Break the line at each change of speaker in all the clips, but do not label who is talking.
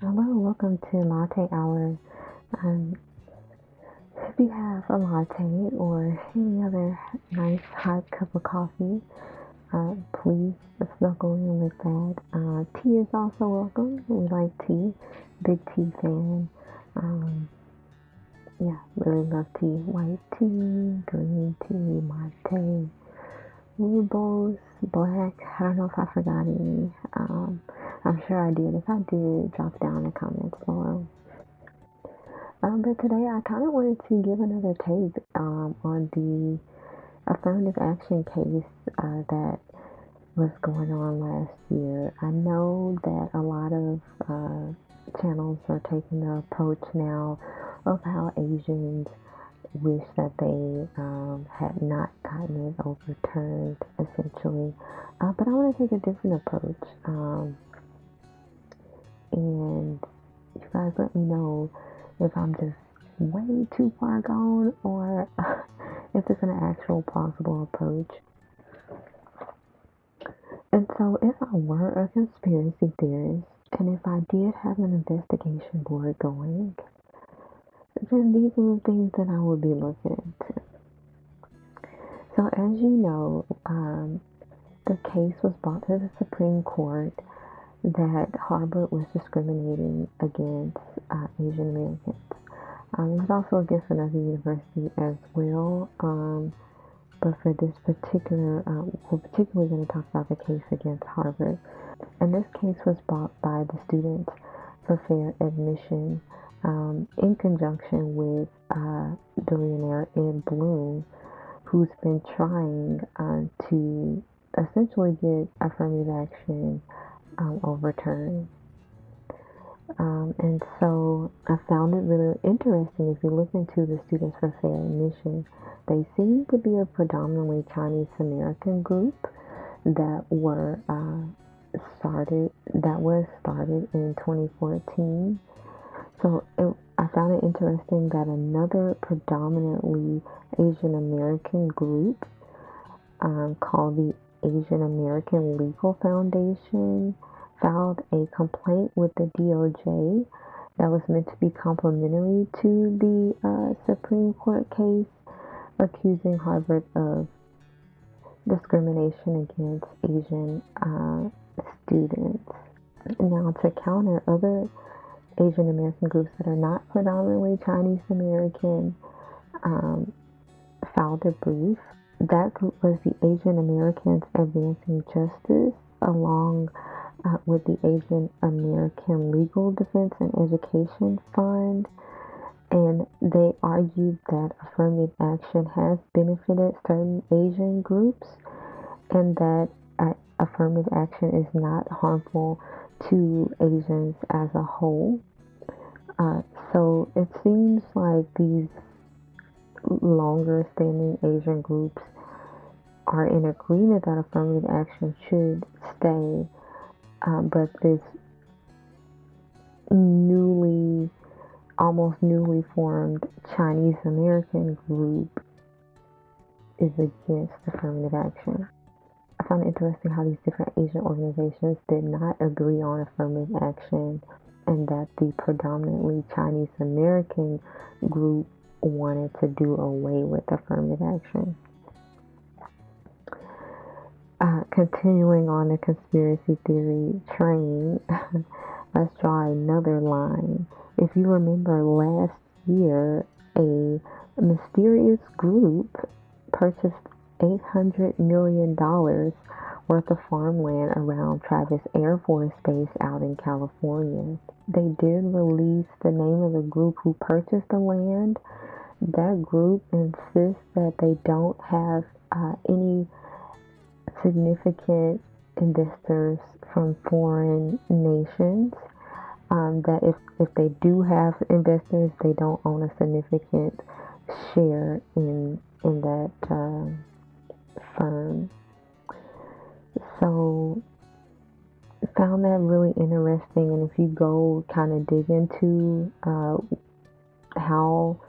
Hello, welcome to Latte Hour. Um, if you have a latte or any other nice hot cup of coffee, please snuggle in with that. Tea is also welcome. We like tea. Big tea fan. Um, yeah, really love tea. White tea, green tea, mate, rooibos, black. I don't know if I forgot any. I'm sure I did. If I did, drop down in the comments below. But today I kind of wanted to give another take on the affirmative action case that was going on last year. I know that a lot of channels are taking the approach now of how Asians wish that they had not gotten it overturned, essentially. But I want to take a different approach. And you guys let me know if I'm just way too far gone or if it's an actual plausible approach. And so, if I were a conspiracy theorist and if I did have an investigation board going, then these are the things that I would be looking into. So, as you know, the case was brought to the Supreme Court that Harvard was discriminating against Asian Americans. It was also against another university as well. But for this particular, we're particularly going to talk about the case against Harvard. And this case was brought by the Students for Fair Admission in conjunction with billionaire Ed Bloom, who's been trying to essentially get affirmative action overturned. And so I found it really interesting. If you look into the Students for Fair Admission, they seem to be a predominantly Chinese American group that was started in 2014. So I found it interesting that another predominantly Asian American group called the Asian American Legal Foundation filed a complaint with the DOJ that was meant to be complementary to the Supreme Court case, accusing Harvard of discrimination against Asian students. Now, to counter, other Asian American groups that are not predominantly Chinese American um, filed a brief. That group was the Asian Americans Advancing Justice, along with the Asian American Legal Defense and Education Fund. And they argued that affirmative action has benefited certain Asian groups and that affirmative action is not harmful to Asians as a whole. So it seems like these longer standing Asian groups are in agreement that affirmative action should stay, but this almost newly formed Chinese American group is against affirmative action. I find it interesting how these different Asian organizations did not agree on affirmative action, and that the predominantly Chinese American group wanted to do away with affirmative action. Continuing on the conspiracy theory train, let's draw another line. If you remember last year, a mysterious group purchased $800 million worth of farmland around Travis Air Force Base out in California. They did release the name of the group who purchased the land. That group insists that they don't have any significant investors from foreign nations. That if they do have investors, they don't own a significant share in that firm. So I found that really interesting, and if you go kind of dig into how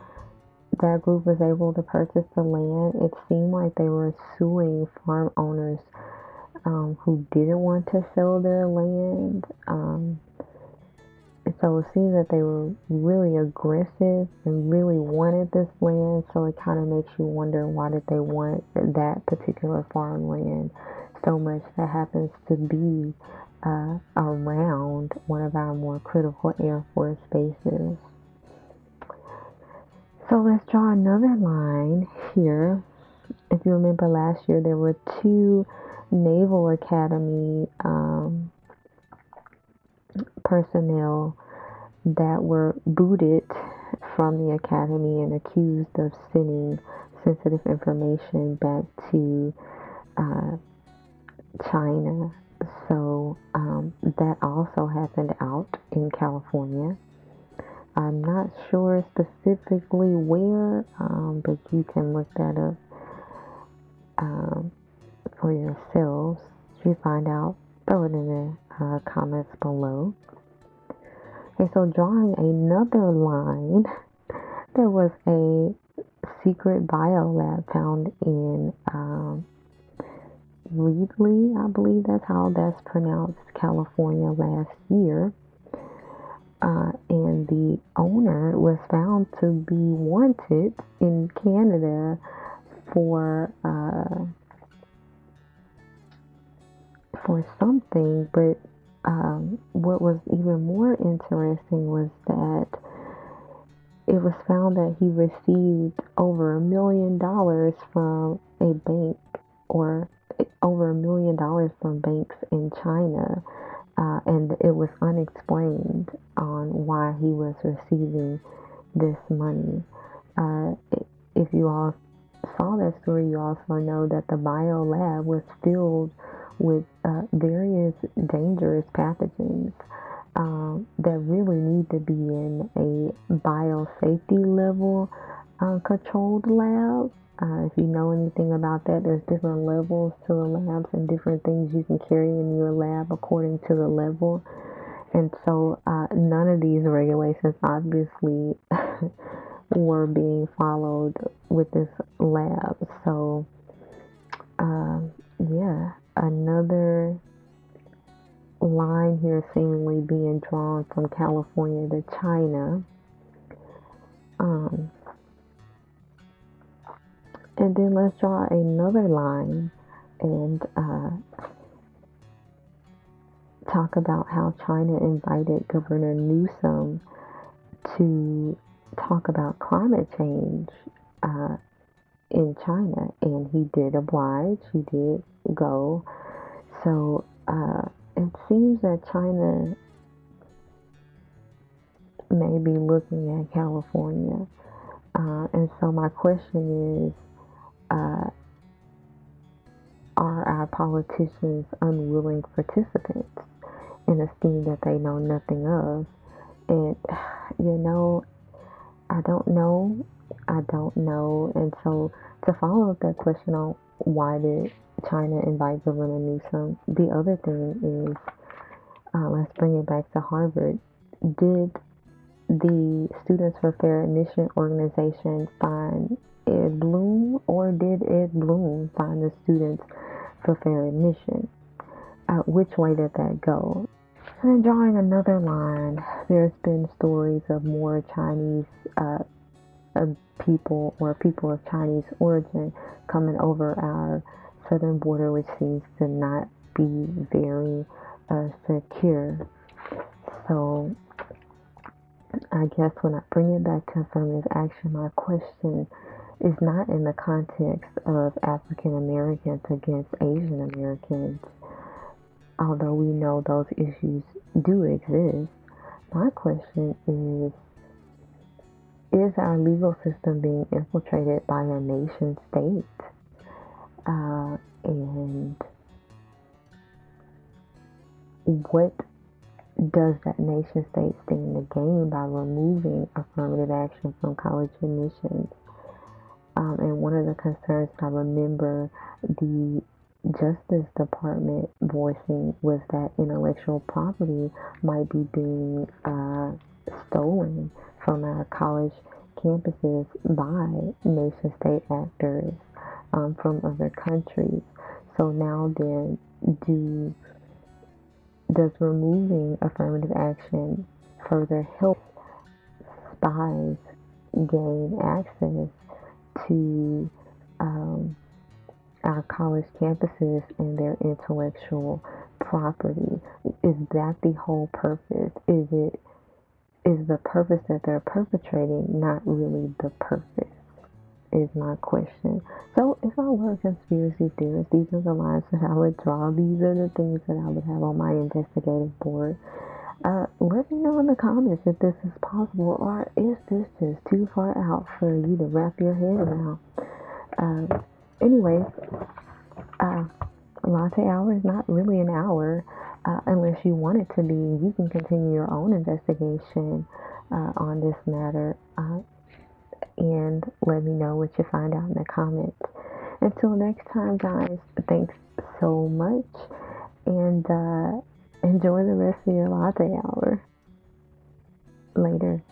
that group was able to purchase the land, it seemed like they were suing farm owners who didn't want to sell their land. So it seems that they were really aggressive and really wanted this land. So it kind of makes you wonder, why did they want that particular farmland so much that happens to be around one of our more critical Air Force bases. So let's draw another line here. If you remember last year, there were two Naval Academy personnel that were booted from the academy and accused of sending sensitive information back to China. So that also happened out in California. I'm not sure specifically where, but you can look that up for yourselves. If you find out, throw it in the comments below. Okay, so drawing another line, there was a secret biolab found in Reedley, I believe that's how that's pronounced, California last year. And the owner was found to be wanted in Canada for something, but what was even more interesting was that it was found that he received over $1 million from a bank, or over $1 million from banks in China, and it was unexplained on why he was receiving this money. If you all saw that story, you also know that the bio lab was filled with various dangerous pathogens that really need to be in a biosafety level controlled lab. If you know anything about that, there's different levels to the labs and different things you can carry in your lab according to the level. And so none of these regulations obviously were being followed with this lab. So yeah, another line here seemingly being drawn from California to China. And then let's draw another line and talk about how China invited Governor Newsom to talk about climate change in China, and he did oblige, he did go. So it seems that China may be looking at California. And so my question is, are our politicians unwilling participants in a scheme that they know nothing of? And, I don't know. And so to follow up that question on why did China invite Governor Newsom, the other thing is, let's bring it back to Harvard. Did the Students for Fair Admission organization find Ed Bloom, or did Ed Bloom find the Students for Fair Admission? Which way did that go? And then drawing another line, there's been stories of more Chinese people, or people of Chinese origin, coming over our southern border, which seems to not be very secure. So I guess when I bring it back to affirmative action, my question is not in the context of African Americans against Asian Americans, although we know those issues do exist. My question is our legal system being infiltrated by a nation state? And what does that nation state stand to gain by removing affirmative action from college admissions? And one of the concerns I remember the Justice Department voicing was that intellectual property might be being stolen from our college campuses by nation state actors from other countries. So now then, does removing affirmative action further help spies gain access to our college campuses and their intellectual property. Is that the whole purpose? Is the purpose that they're perpetrating not really the purpose? Is my question. So if I were a conspiracy theorist, these are the lines that I would draw. These are the things that I would have on my investigative board. Let me know in the comments if this is possible, or is this just too far out for you to wrap your head around. Anyways, Latte Hour is not really an hour unless you want it to be. You can continue your own investigation on this matter and let me know what you find out in the comments. Until next time, guys, thanks so much, and enjoy the rest of your latte hour. Later.